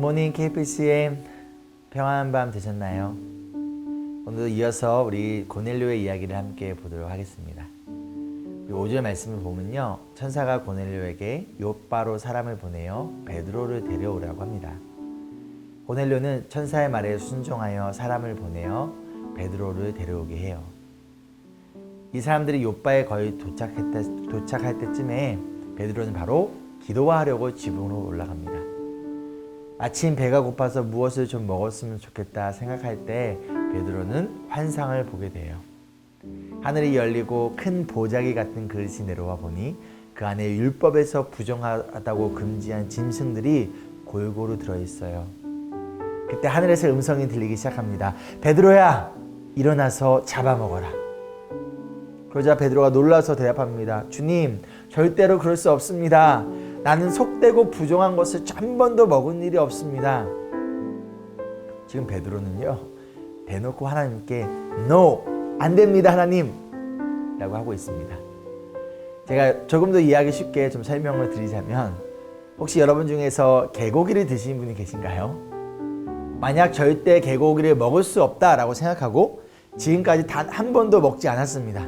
굿모닝 KPCM 평안한 밤 되셨나요? 오늘도 이어서 우리 고넬료의 이야기를 함께 보도록 하겠습니다. 5절 말씀을 보면요, 천사가 고넬료에게 욥바로 사람을 보내어 베드로를 데려오라고 합니다. 고넬료는 천사의 말에 순종하여 사람을 보내어 베드로를 데려오게 해요. 이 사람들이 욥바에 거의 도착할 때쯤에 베드로는 바로 기도하려고 지붕으로 올라갑니다. 아침 배가 고파서 무엇을 좀 먹었으면 좋겠다 생각할 때 베드로는 환상을 보게 돼요. 하늘이 열리고 큰 보자기 같은 그릇이 내려와 보니 그 안에 율법에서 부정하다고 금지한 짐승들이 골고루 들어있어요. 그때 하늘에서 음성이 들리기 시작합니다. 베드로야, 일어나서 잡아먹어라. 그러자 베드로가 놀라서 대답합니다. 주님, 절대로 그럴 수 없습니다. 나는 속되고 부정한 것을 한 번도 먹은 일이 없습니다. 지금 베드로는요, 대놓고 하나님께 No, 안 됩니다 하나님 라고 하고 있습니다. 제가 조금 더 이해하기 쉽게 좀 설명을 드리자면, 혹시 여러분 중에서 개고기를 드시는 분이 계신가요? 만약 절대 개고기를 먹을 수 없다라고 생각하고 지금까지 단 한 번도 먹지 않았습니다.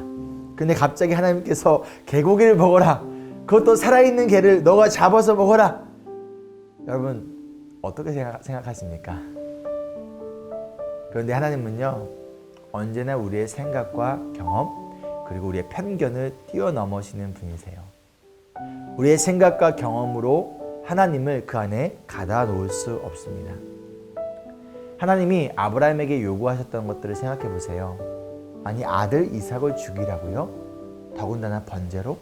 근데 갑자기 하나님께서 개고기를 먹어라, 그것도 살아있는 개를 너가 잡아서 먹어라. 여러분 어떻게 생각하십니까? 그런데 하나님은요, 언제나 우리의 생각과 경험 그리고 우리의 편견을 뛰어넘으시는 분이세요. 우리의 생각과 경험으로 하나님을 그 안에 가다 놓을 수 없습니다. 하나님이 아브라함에게 요구하셨던 것들을 생각해 보세요. 아니, 아들 이삭을 죽이라고요? 더군다나 번제로?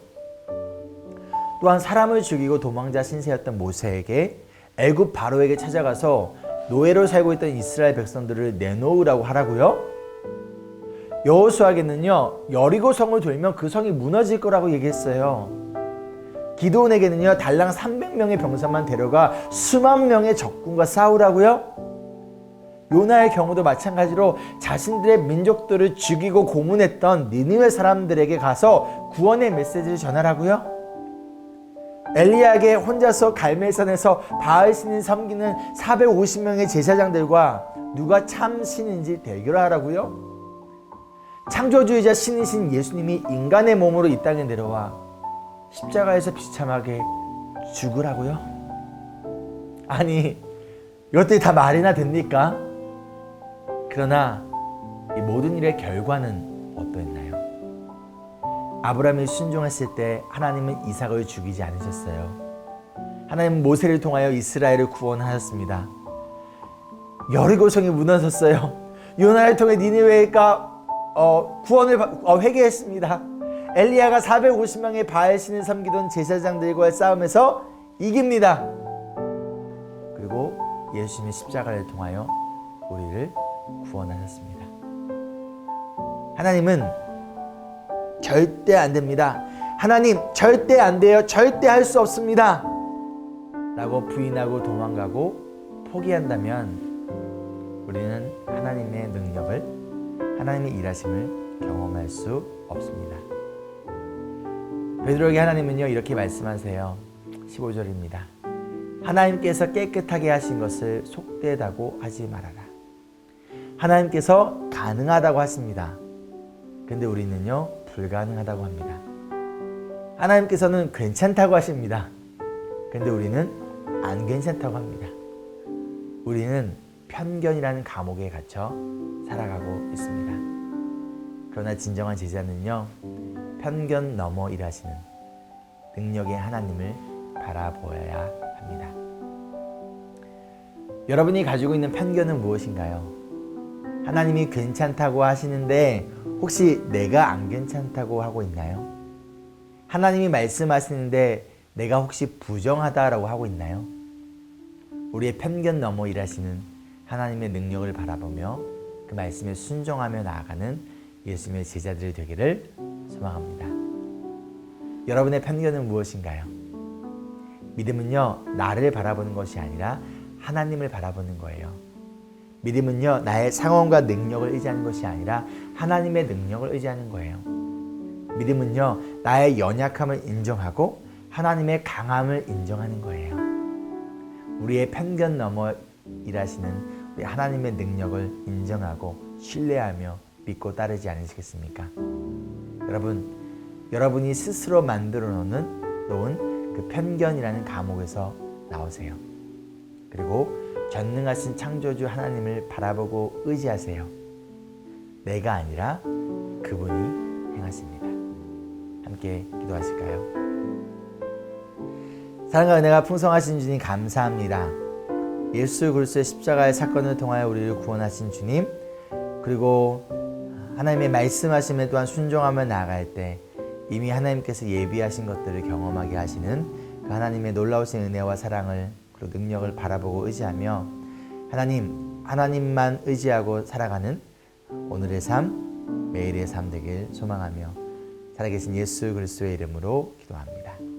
또한 사람을 죽이고 도망자 신세였던 모세에게 애굽 바로에게 찾아가서 노예로 살고 있던 이스라엘 백성들을 내놓으라고 하라고요? 여호수아에게는요, 여리고 성을 돌면 그 성이 무너질 거라고 얘기했어요. 기드온에게는요, 달랑 300명의 병사만 데려가 수만 명의 적군과 싸우라고요? 요나의 경우도 마찬가지로 자신들의 민족들을 죽이고 고문했던 니느웨 사람들에게 가서 구원의 메시지를 전하라고요? 엘리야에게 혼자서 갈멜산에서 바알 신을 섬기는 450명의 제사장들과 누가 참 신인지 대결하라고요? 창조주의자 신이신 예수님이 인간의 몸으로 이 땅에 내려와 십자가에서 비참하게 죽으라고요? 아니, 이것들이 다 말이나 됩니까? 그러나 이 모든 일의 결과는 어떠했나요? 아브라함이 순종했을 때 하나님은 이삭을 죽이지 않으셨어요. 하나님은 모세를 통하여 이스라엘을 구원하셨습니다. 여리고성이 무너졌어요. 요나를 통해 니느웨가 구원을 회개했습니다. 엘리야가 450명의 바알 신을 섬기던 제사장들과의 싸움에서 이깁니다. 그리고 예수님의 십자가를 통하여 우리를 구원하셨습니다. 하나님은 절대 안 됩니다. 하나님 절대 안 돼요. 절대 할 수 없습니다. 라고 부인하고 도망가고 포기한다면 우리는 하나님의 능력을, 하나님의 일하심을 경험할 수 없습니다. 베드로에게 하나님은요, 이렇게 말씀하세요. 15절입니다. 하나님께서 깨끗하게 하신 것을 속되다고 하지 말아라. 하나님께서 가능하다고 하십니다. 근데 우리는요, 불가능하다고 합니다. 하나님께서는 괜찮다고 하십니다. 근데 우리는 안 괜찮다고 합니다. 우리는 편견이라는 감옥에 갇혀 살아가고 있습니다. 그러나 진정한 제자는요, 편견 넘어 일하시는 능력의 하나님을 바라보아야 합니다. 여러분이 가지고 있는 편견은 무엇인가요? 하나님이 괜찮다고 하시는데 혹시 내가 안 괜찮다고 하고 있나요? 하나님이 말씀하시는데 내가 혹시 부정하다라고 하고 있나요? 우리의 편견 넘어 일하시는 하나님의 능력을 바라보며 그 말씀에 순종하며 나아가는 예수님의 제자들이 되기를 소망합니다. 여러분의 편견은 무엇인가요? 믿음은요, 나를 바라보는 것이 아니라 하나님을 바라보는 거예요. 믿음은요, 나의 상황과 능력을 의지하는 것이 아니라 하나님의 능력을 의지하는 거예요. 믿음은요, 나의 연약함을 인정하고 하나님의 강함을 인정하는 거예요. 우리의 편견 너머 일하시는 우리 하나님의 능력을 인정하고 신뢰하며 믿고 따르지 않으시겠습니까? 여러분이 스스로 만들어 놓은 그 편견이라는 감옥에서 나오세요. 그리고 전능하신 창조주 하나님을 바라보고 의지하세요. 내가 아니라 그분이 행하십니다. 함께 기도하실까요? 사랑과 은혜가 풍성하신 주님 감사합니다. 예수 그리스도의 십자가의 사건을 통하여 우리를 구원하신 주님, 그리고 하나님의 말씀하심에 또한 순종하며 나아갈 때 이미 하나님께서 예비하신 것들을 경험하게 하시는 그 하나님의 놀라우신 은혜와 사랑을 그리고 능력을 바라보고 의지하며 하나님만 의지하고 살아가는 오늘의 삶, 매일의 삶 되길 소망하며 살아계신 예수 그리스도의 이름으로 기도합니다.